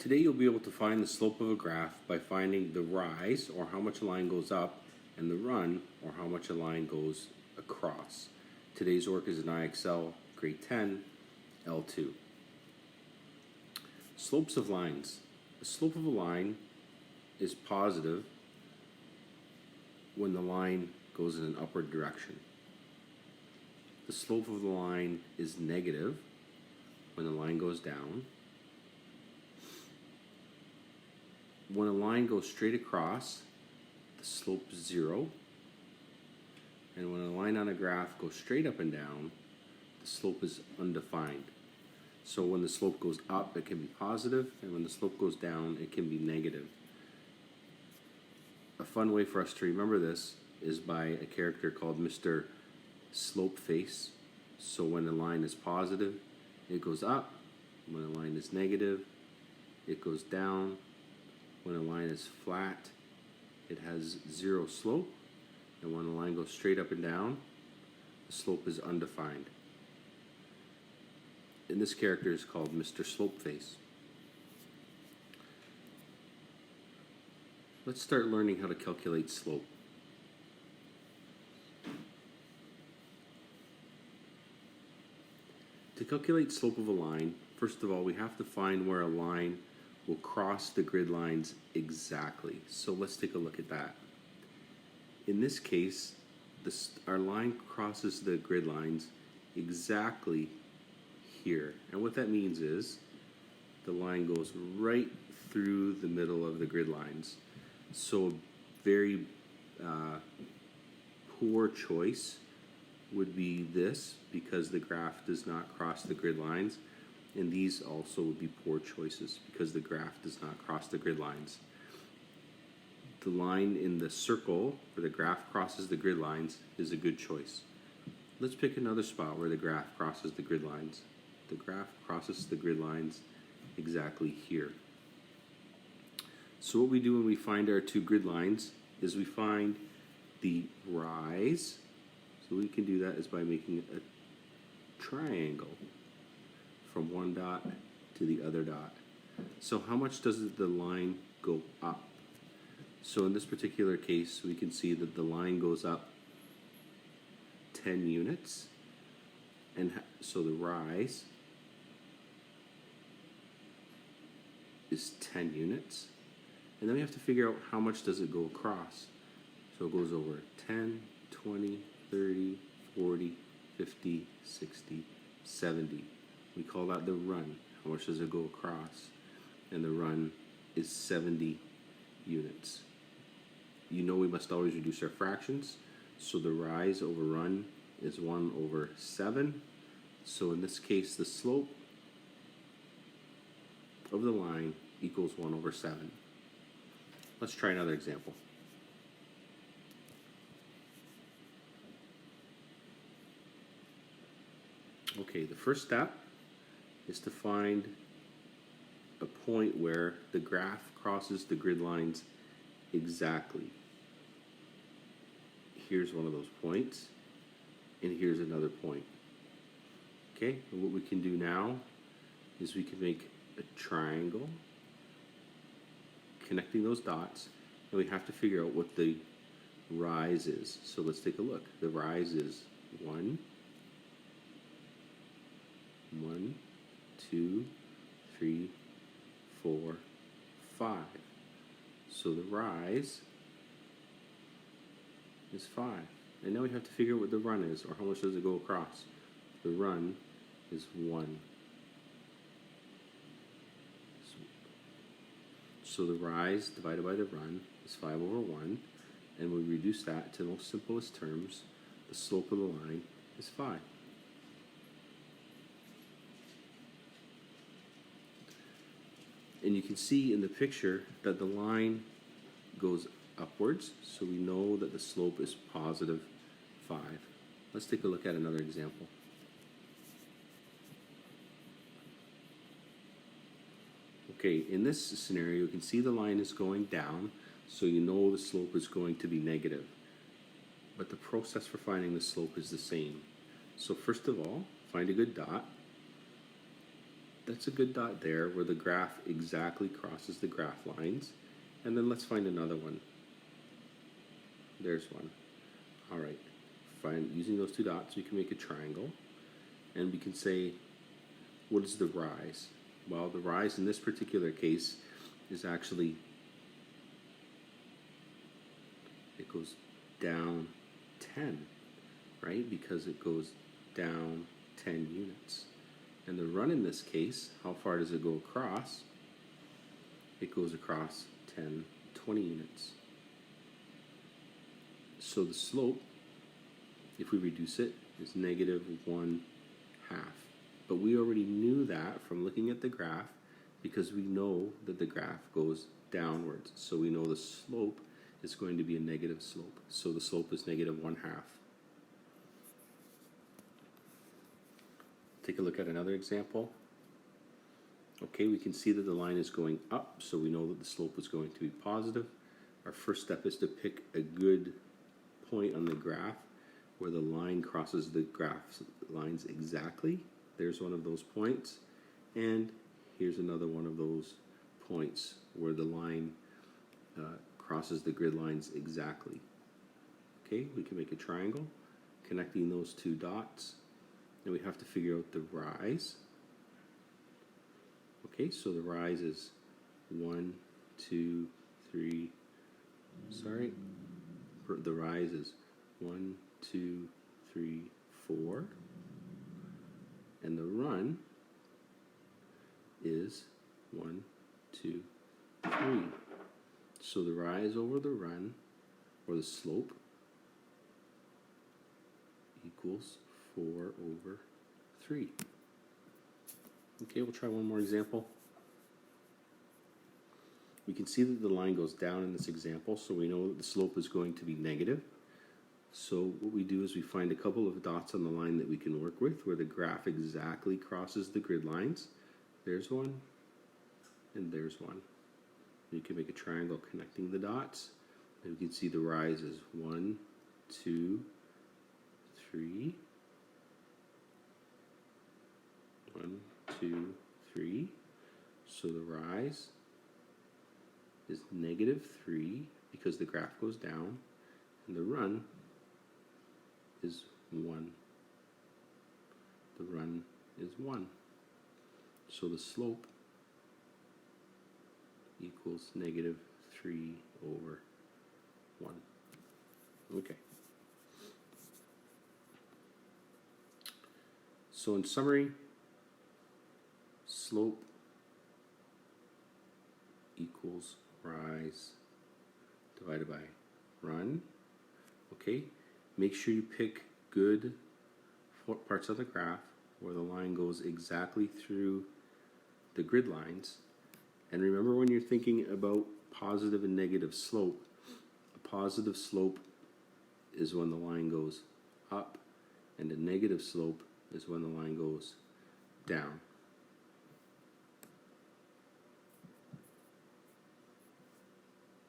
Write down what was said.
Today you'll be able to find the slope of a graph by finding the rise, or how much a line goes up, and the run, or how much a line goes across. Today's work is in IXL grade 10, L2. Slopes of lines. The slope of a line is positive when the line goes in an upward direction. The slope of the line is negative when the line goes down. When a line goes straight across, the slope is 0. And when a line on a graph goes straight up and down, the slope is undefined. So when the slope goes up, it can be positive, and when the slope goes down, it can be negative. A fun way for us to remember this is by a character called Mr. Slope Face. So when a line is positive, it goes up. When a line is negative, it goes down. When a line is flat, it has 0 slope. And when a line goes straight up and down, the slope is undefined. And this character is called Mr. Slope Face. Let's start learning how to calculate slope. To calculate slope of a line, first of all, we have to find where a line will cross the grid lines exactly. So let's take a look at that. In this case, our line crosses the grid lines exactly here. And what that means is the line goes right through the middle of the grid lines. So a very poor choice would be this, because the graph does not cross the grid lines. And these also would be poor choices because the graph does not cross the grid lines. The line in the circle where the graph crosses the grid lines is a good choice. Let's pick another spot where the graph crosses the grid lines. The graph crosses the grid lines exactly here. So what we do when we find our two grid lines is we find the rise. So we can do that is by making a triangle from one dot to the other dot. So how much does the line go up? So in this particular case, we can see that the line goes up 10 units. And so the rise is 10 units. And then we have to figure out how much does it go across. So it goes over 10, 20, 30, 40, 50, 60, 70. We call that the run. How much does it go across? And the run is 70 units. You know we must always reduce our fractions. So the rise over run is 1 over 7. So in this case, the slope of the line equals 1 over 7. Let's try another example. Okay, the first step is to find a point where the graph crosses the grid lines exactly. Here's one of those points, and here's another point. Okay, and what we can do now is we can make a triangle connecting those dots, and we have to figure out what the rise is. So let's take a look. The rise is 1, 2, 3, 4, 5. So the rise is 5. And now we have to figure out what the run is, or how much does it go across. The run is 1. So the rise divided by the run is 5 over 1. And we reduce that to the most simplest terms. The slope of the line is 5. And you can see in the picture that the line goes upwards, so we know that the slope is positive 5. Let's take a look at another example. Okay, in this scenario, you can see the line is going down, so you know the slope is going to be negative. But the process for finding the slope is the same. So first of all, find a good dot. that's a good dot there where the graph exactly crosses the graph lines. And then let's find another one. There's one. All right. Using those two dots, we can make a triangle. And we can say, what is the rise? Well, the rise in this particular case is actually, it goes down 10, right? Because it goes down 10 units. And the run in this case, how far does it go across? It goes across 10, 20 units. So the slope, if we reduce it, is negative 1/2. But we already knew that from looking at the graph because we know that the graph goes downwards. So we know the slope is going to be a negative slope. So the slope is negative 1/2. Take a look at another example. Okay, we can see that the line is going up, so we know that the slope is going to be positive. Our first step is to pick a good point on the graph where the line crosses the graph lines exactly. There's one of those points, and here's another one of those points where the line crosses the grid lines exactly. Okay, we can make a triangle connecting those two dots, and we have to figure out the rise. Okay, so the rise is 1, 2, 3. Sorry, the rise is 1, 2, 3, 4, and the run is 1, 2, 3. So the rise over the run, or the slope, equals 4/3. Okay, we'll try one more example. We can see that the line goes down in this example, so we know that the slope is going to be negative. So what we do is we find a couple of dots on the line that we can work with where the graph exactly crosses the grid lines. There's one, and there's one. You can make a triangle connecting the dots, and we can see the rise is 1, 2, 3. 1, 2, 3. So the rise is -3 because the graph goes down, and the run is 1. The run is 1. So the slope equals -3/1. Okay. So in summary, slope equals rise divided by run. Okay, make sure you pick good parts of the graph where the line goes exactly through the grid lines. And remember, when you're thinking about positive and negative slope, a positive slope is when the line goes up, and a negative slope is when the line goes down.